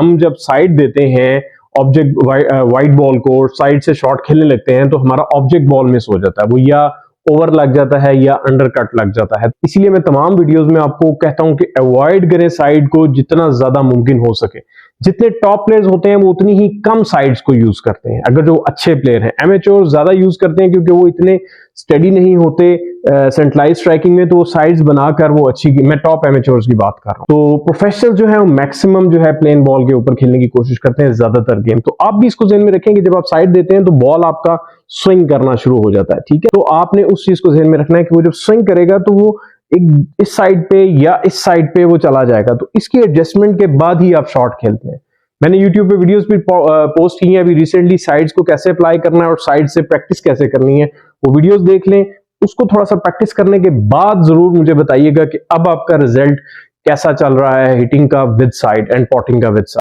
हम जब साइड देते हैं ऑब्जेक्ट वाइट बॉल को, साइड से शॉट खेलने लगते हैं, तो हमारा ऑब्जेक्ट बॉल मिस हो जाता है, वो या ओवर लग जाता है या अंडर कट लग जाता है। इसीलिए मैं तमाम वीडियोस में आपको कहता हूं कि अवॉइड करें साइड को जितना ज्यादा मुमकिन हो सके। जितने टॉप प्लेयर्स होते हैं वो उतनी ही कम साइड्स को यूज करते हैं। अगर जो अच्छे प्लेयर हैं, एमेच्योर ज्यादा यूज करते हैं क्योंकि वो इतने स्टडी नहीं होते सेंट्रलाइज स्ट्राइकिंग में, तो वो साइड्स बनाकर वो अच्छी, मैं टॉप एमेच्योर्स की बात कर रहा हूं। तो प्रोफेशनल जो है वो मैक्सिमम जो है प्लेन बॉल के ऊपर खेलने की कोशिश करते हैं ज्यादातर गेम। तो आप भी इसको ध्यान में रखेंगे, जब आप साइड देते हैं तो बॉल आपका स्विंग करना शुरू हो जाता है, ठीक है। तो आपने उस चीज को ध्यान में रखना है कि वो जब स्विंग करेगा तो वो एक इस साइड पे या इस साइड पे वो चला जाएगा, तो इसकी एडजस्टमेंट के बाद ही आप शॉट खेलते हैं। मैंने YouTube पे वीडियोस भी पोस्ट की हैं अभी रिसेंटली, साइड्स को कैसे अप्लाई करना है और साइड से प्रैक्टिस कैसे करनी है, वो वीडियोस देख लें। उसको थोड़ा सा प्रैक्टिस करने के बाद जरूर मुझे बताइएगा कि अब आपका रिजल्ट कैसा चल रहा है हिटिंग का विद साइड एंड पॉटिंग का विद साइड।